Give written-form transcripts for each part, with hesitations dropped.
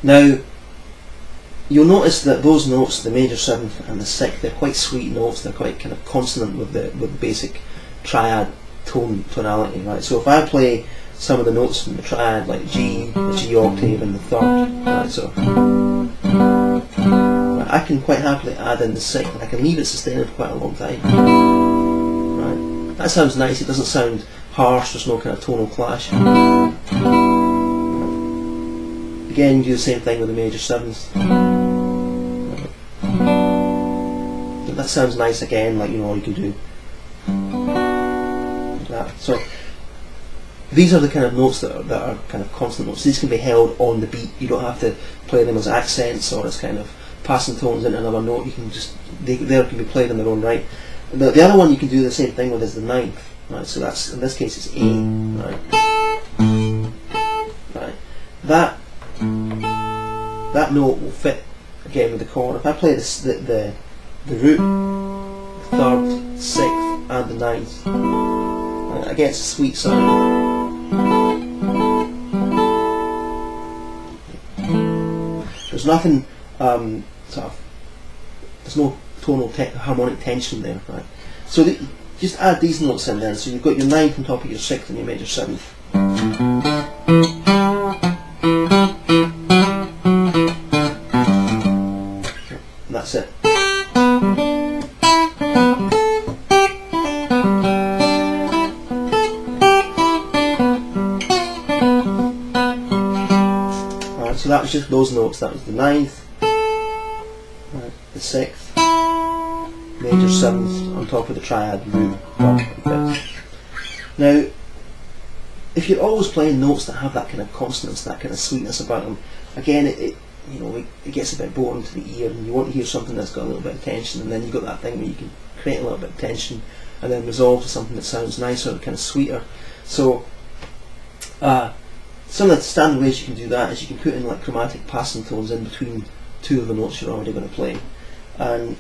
Now, you'll notice that those notes, the major seventh and the sixth, they're quite sweet notes. They're quite kind of consonant with the basic triad tonality, right? So if I play some of the notes from the triad, like G, the G octave, and the third, right? So I can quite happily add in the sixth, and I can leave it sustained for quite a long time. Right? That sounds nice. It doesn't sound harsh. There's no kind of tonal clash. Again, you do the same thing with the major sevenths. That sounds nice again, like, you know, you can do like that. So these are the kind of notes that are kind of constant notes. These can be held on the beat. You don't have to play them as accents or as kind of passing tones into another note. You can just, they can be played in their own right. The other one you can do the same thing with is the ninth, right? So that's, in this case, it's A, right? Right. That note will fit again with the chord. If I play this, the root, the third, sixth, and the ninth, right, I get a sweet sound. There's nothing there's no tonal harmonic tension there, right? So just add these notes in then. So you've got your ninth on top of your sixth and your major seventh. That's it. Alright, so that was just those notes. That was the ninth, right, the sixth, major seventh on top of the triad, root, third, and fifth. Now, if you're always playing notes that have that kind of consonance, that kind of sweetness about them, again, it gets a bit boring to the ear, and you want to hear something that's got a little bit of tension, and then you've got that thing where you can create a little bit of tension and then resolve to something that sounds nicer and kind of sweeter. So some of the standard ways you can do that is you can put in like chromatic passing tones in between two of the notes you're already going to play. And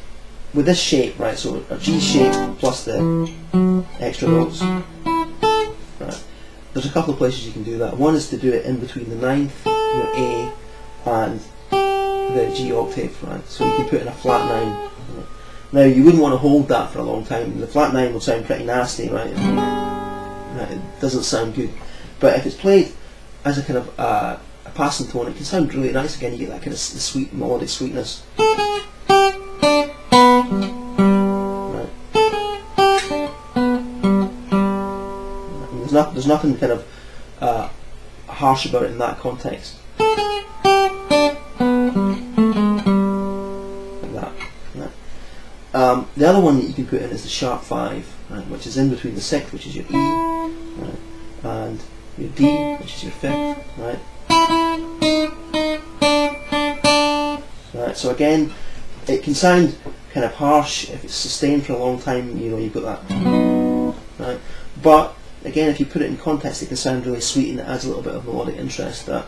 with this shape, right, so a G shape plus the extra notes, right, there's a couple of places you can do that. One is to do it in between the ninth, your A, and the G octave, right? So you can put in a flat nine. Right? Now you wouldn't want to hold that for a long time. The flat nine will sound pretty nasty, right? It doesn't sound good. But if it's played as a kind of a passing tone, it can sound really nice. Again, you get that kind of sweet melodic sweetness. Right. There's nothing kind of harsh about it in that context. The other one that you can put in is the sharp 5, right, which is in between the sixth, which is your E, right, and your D, which is your fifth, right. Right. So again, it can sound kind of harsh if it's sustained for a long time. You know, you've got that, right. But again, if you put it in context, it can sound really sweet, and it adds a little bit of melodic interest. That.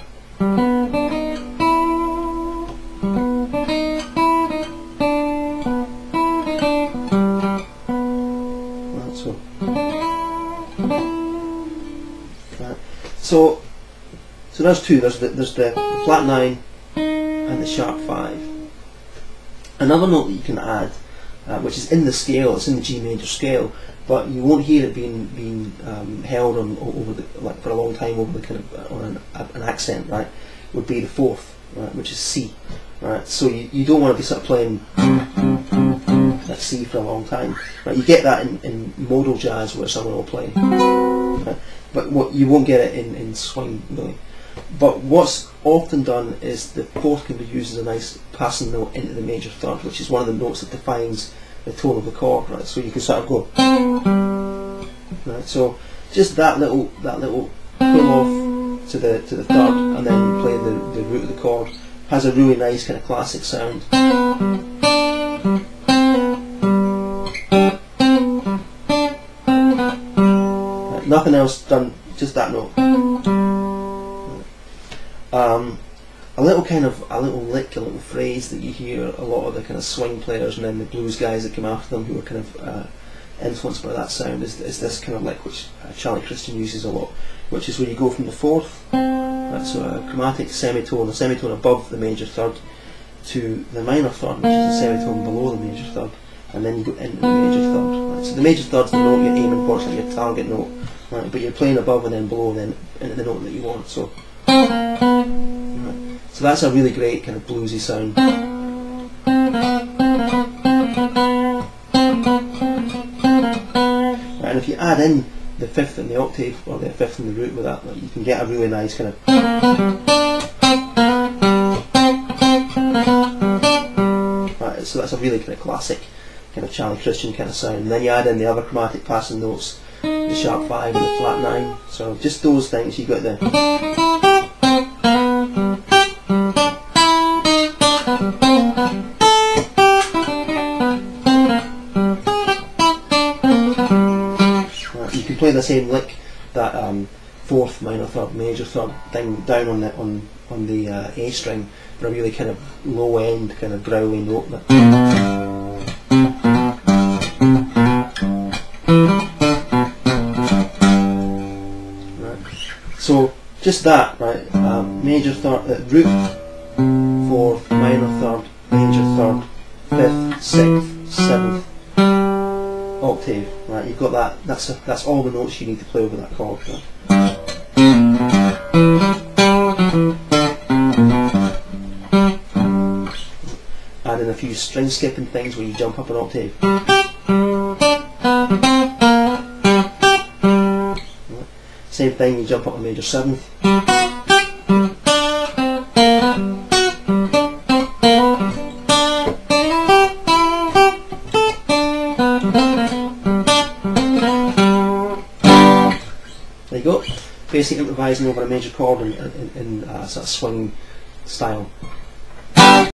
So there's two. There's the flat 9 and the sharp 5. Another note that you can add, which is in the scale, it's in the G major scale, but you won't hear it being held on over the, like, for a long time over the kind of on an accent, right? Would be the fourth, right, which is C, right? So you don't want to be sort of playing that C for a long time, right? You get that in modal jazz where someone will play, right? But you won't get it in swing really. But what's often done is the fourth can be used as a nice passing note into the major third, which is one of the notes that defines the tone of the chord, right? So you can sort of go, right? So just that little pull off to the third, and then play the root of the chord has a really nice kind of classic sound. Right, nothing else done, just that note. A little lick, a little phrase that you hear a lot of the kind of swing players and then the blues guys that come after them who are kind of influenced by that sound is this kind of lick which Charlie Christian uses a lot, which is where you go from the fourth Right, so a chromatic semitone, a semitone above the major third, to the minor third, which is a semitone below the major third, and then you go into the major third. Right, so the major third's the note you're aiming for, it's like your target note, right, but you're playing above and then below, and then into the note that you want. So, right, so that's a really great kind of bluesy sound. Right, and if you add in the fifth in the octave, or the fifth in the root with that, you can get a really nice kind of. Right, so that's a really kind of classic, kind of Charlie Christian kind of sound. And then you add in the other chromatic passing notes, the sharp 5 and the flat 9. So just those things, you got the. You can play the same lick, that fourth, minor third, major third thing down on the A string for a really kind of low end, kind of growly note. Right. So just that, right? Major third, root, fourth, minor third, major third, fifth, sixth, seventh. Octave, right? You've got that. That's all the notes you need to play over that chord. Right? Add in a few string skipping things where you jump up an octave. Right. Same thing, you jump up a major seventh. There you go, basic improvising over a major chord in sort of swinging style.